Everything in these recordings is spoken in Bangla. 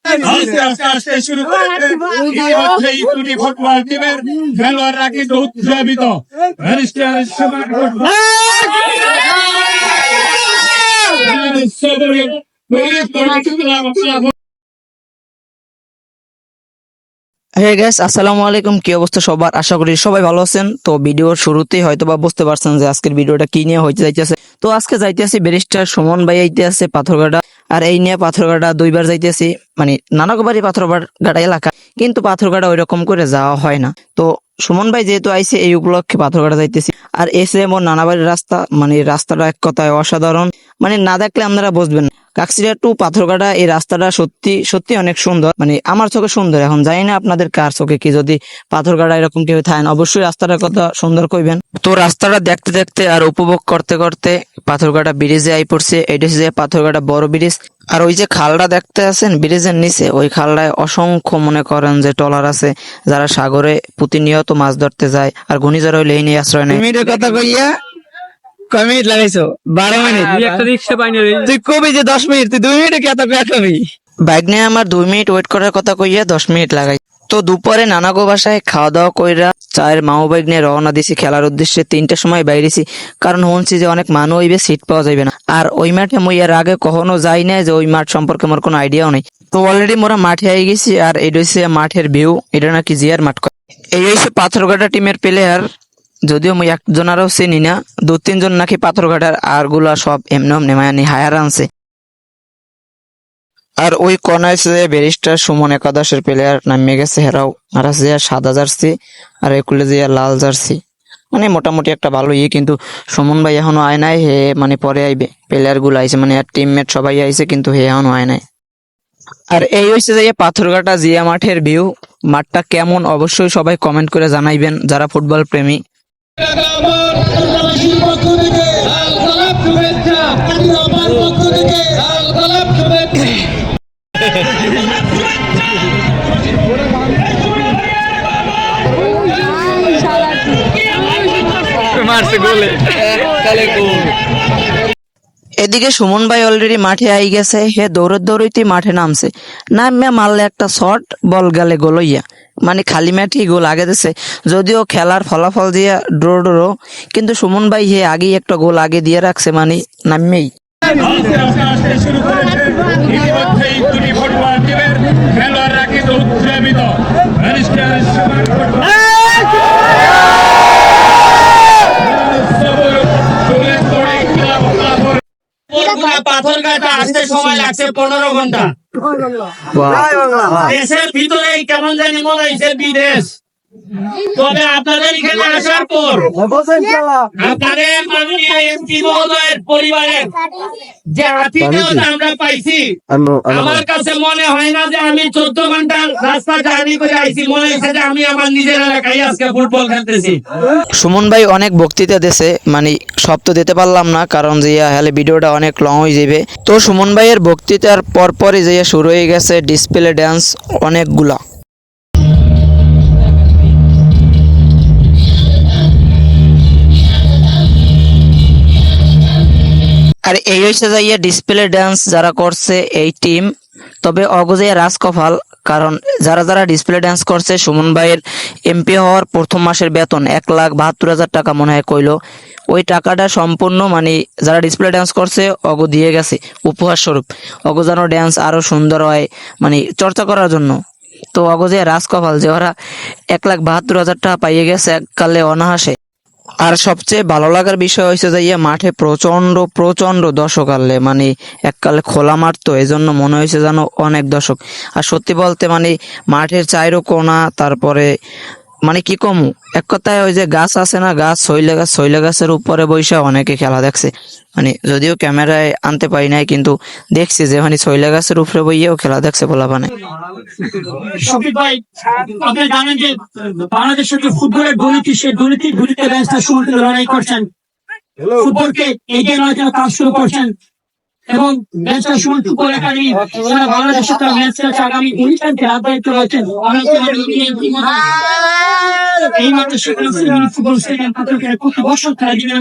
আস্তে আস্তে আস্তে শুরু করেছে এই দুটি ফুটবল টিমের খেলোয়াড়রা কিন্তু উজ্জীবিত। হে গাইস, আসসালামু আলাইকুম। কি অবস্থা সবার? আশা করি সবাই ভালো আছেন। তো ভিডিওর শুরুতেই হয়তোবা বুঝতে পারছেন যে আজকের ভিডিওটা কি নিয়ে হইতে যাইতেছে। তো আজকে যাইতেছি ব্যারিস্টার সুমন ভাই আইতে আছে পাথরঘাটা, আর এই নিয়ে পাথরঘাটা দুইবার যাইতেছি, মানে নানাকবারই পাথরঘাটা এলাকা, কিন্তু পাথরঘাটা ওই রকম করে যাওয়া হয় না। তো সুমন ভাই যেহেতু আইছে এই উপলক্ষে পাথরঘাটা যাইতেছি। আর এসে এমন নানাবাড়ির রাস্তা, মানে রাস্তাটা এক কথায় অসাধারণ, মানে না দেখলে আপনারা বুঝবেন না। কাকসিরা টু পাথরঘাটা এই রাস্তাটা সত্যি সত্যি অনেক সুন্দর, মানে আমার চোখে সুন্দর। এখন জানি না আপনাদের কার চোখে কি, যদি পাথরঘাটা এরকম কেউ থাকেন অবশ্যই রাস্তাটার কথা সুন্দর কইবেন। তো রাস্তাটা দেখতে দেখতে আর উপভোগ করতে করতে পাথরঘাটা ব্রিজে আই পড়ছে। এটা হচ্ছে পাথরঘাটা বড় ব্রিজ। আর ওই যে খালটা দেখতে আছেন ব্রিজের নিচে, ওই খালটায় অসংখ্য মনে করেন যে ট্রলার আছে, যারা সাগরে প্রতিনিয়ত মাছ ধরতে যায়। আর ঘূর্ণিঝড় হইলে এই নিয়ে আশ্রয় নেয়। কথা কইয়া কয় মিনিট লাগাইছো? 12 মিনিট। একটা রিক্সা পাইনি রে। তুই কবি যে 10 মিনিট, তুই 2 মিনিটে কি এত কবি? বাইক নিয়ে আমার 2 মিনিট ওয়েট করার কথা কইয়া 10 মিনিট লাগাই। তো দুপুরে নানাগো বাসায় খাওয়া দাওয়া কইরা চায়ের মাও বাইক নিয়ে রওনা দিছি খেলার উদ্দেশ্যে। 3টার সময় বাইরেছি, কারণ শুনছি যে অনেক মানুষ হইবে, সিট পাওয়া যাবে না। আর ওই মাঠে মুই এর আগে কখনো যাই না, যে ওই মাঠ সম্পর্কে আমার কোনো আইডিয়াও নেই। তো অলরেডি মোরা মাঠে আই গেছি, আর এটা হচ্ছে মাঠের ভিউ। এটা নাকি জিয়ার মাঠ। এই হচ্ছে পাথরঘাটা টিমের প্লেয়ার, যদিও মুই একজনারও চিনি না। 2-3 জন নাকি পাথরঘাটার, আর গুলা সব এমনি মায়ানি হায়ার আনছে। আর ওই কর্নার ব্যারিস্টার সুমন একাদশের প্লেয়ার নামে গেছে হেরাও। আর আছে যে সাদা জার্সি, আর একুলে যে লাল জার্সি, মানে মোটামুটি একটা ভালো কিন্তু সুমন ভাই এখনো আয় নাই। হে মানে পরে আইবে, প্লেয়ার গুলো আইছে, মানে আর টিমমেট সবাই আইছে, কিন্তু হে এখনো আয় নাই। আর এই হচ্ছে যে পাথরঘাটা জিয়া মাঠের ভিউ। মাঠটা কেমন অবশ্যই সবাই কমেন্ট করে জানাইবেন, যারা ফুটবল প্রেমী। এদিকে সুমন ভাই অলরেডি মাঠে আই গেছে। হে দৌড়ইতে মাঠে নামছে, নামে মারলে একটা শর্ট, বল গেলে গোলইয়া, মানে খালি মাঠে গোল আগে দিছে। যদিও খেলার ফলাফল দিয়ে ড্র, কিন্তু সুমন ভাই হে আগেই একটা গোল আগে দিয়ে রাখছে, মানে নামেই। আস্তে আস্তে আস্তে শুরু করেছে ইতিমধ্যে এই দুটি ফুটবল টিমের খেলোয়াড়রা কিন্তু উজ্জীবিত। পাথরঘাটা আসতে সময় লাগছে 15 ঘন্টা। দেশের ভিতরে কেমন জানি মনে হয়েছে বিদেশ। তবে আপনাদের এখানে আসার পর আপনাদের মাননীয় এমপি মহোদয়ের পরিবারের যে আতিথেয়তা আমরা পাইছি, আমার কাছে মনে হয় না যে আমি 14 ঘন্টা রাস্তা জার্নি করে আইছি। মনে হয়েছে যে আমি আমার নিজের এলাকায় আজকে ফুটবল খেলতেছি। সুমন ভাই অনেক বক্তৃতা দিছে, মানে সব তো দিতে পারলাম না, কারণ যে হলে ভিডিওটা অনেক লং হয়ে যাবে। তো সুমন ভাইয়ের বক্তৃতার পরপরই যে শুরু হয়ে গেছে ডিসপ্লে ড্যান্স অনেকগুলা। আর এই হচ্ছে যাইয়া ডিসপ্লে ড্যান্স যারা করছে এই টিম। তবে অগজে রাজকপাল, কারণ যারা যারা ডিসপ্লে ড্যান্স করছে সুমন ভাইয়ের এমপি হওয়ার প্রথম মাসের বেতন 1,72,000 টাকা মনে হয় কইলো। ওই টাকাটা সম্পূর্ণ মানে যারা ডিসপ্লে ড্যান্স করছে অগ দিয়ে গেছে উপহার স্বরূপ। অগ যেন ড্যান্স আরো সুন্দর হয়, মানে চর্চা করার জন্য। তো অগজে রাজকপাল যে ওরা 1,72,000 টাকা পাইয়ে গেছে এককালে অনাহাসে। আর সবচেয়ে ভালো লাগার বিষয় হয়েছে যে মাঠে প্রচন্ড প্রচন্ড দর্শক আনলে, মানে এককালে খোলা মাঠ, তো এই জন্য মনে হয়েছে যেন অনেক দর্শক। আর সত্যি বলতে মানে মাঠের চাইরো কোনা, তারপরে মানে কি কমু, এক কথায় ওই যে গাছ আছে না, শৈলে গাছের উপরে বৈশা অনেকে খেলা দেখছে। মানে যদিও ক্যামেরায় আনতে পারি নাই, কিন্তু দেখছি যে মানে শৈলে গাছের উপরে বইয়েও খেলা দেখছে বলা মানে। শফিক ভাই, আপনি জানেন যে বাংলাদেশের যে ফুটবলের দুর্নীতি, সেই দুর্নীতি ব্যবস্থা শুরু লড়াই করছেন, ফুটবলকে এগিয়ে নেওয়ার জন্য কাজ শুরু করছেন, এবং ম্যাচটা শুরু করে সারা বাংলাদেশে তার ম্যাচ খেলছে। আগামী 19 তারিখে আন্তর্জাতিক রয়েছেন এই মাত্র ফুটবল স্টেডিয়াম পাথরঘাটা প্রতি বছর খেলা দিবেন।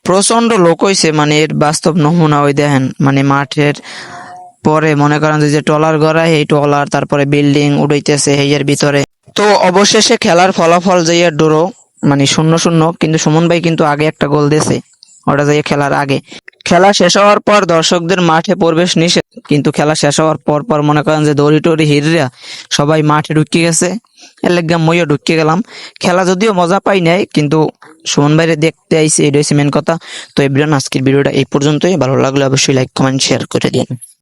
প্রচন্ড লোক হয়েছে, মানে এর বাস্তব নমুনা ওই দেখেন, মানে মাঠের পরে মনে করেন যে ট্রলার গড়ায়, এই ট্রলার তারপরে বিল্ডিং উড়াইতেছে এর ভিতরে। তো অবশেষে খেলার ফলাফল যাইয়া ড্র, মানে 0-0, কিন্তু সুমন ভাই কিন্তু আগে একটা গোল দিয়েছে, ওটা যাইয়া খেলার আগে। খেলা শেষ হওয়ার পর দর্শকদের মাঠে প্রবেশ নিষেধ, কিন্তু খেলা শেষ হওয়ার পর পর মনে করেন যে দড়ি টড়ি হিররা সবাই মাঠে ঢুকে গেছে, এর লেগে মইও ঢুকে গেলাম। খেলা যদিও মজা পাই নাই, কিন্তু সুমন ভাইরে দেখতে আইছি, এটাই মেন কথা। তো এভরিওয়ান, আজকের ভিডিওটা এই পর্যন্তই। ভালো লাগলে অবশ্যই লাইক কমেন্ট শেয়ার করে দিন।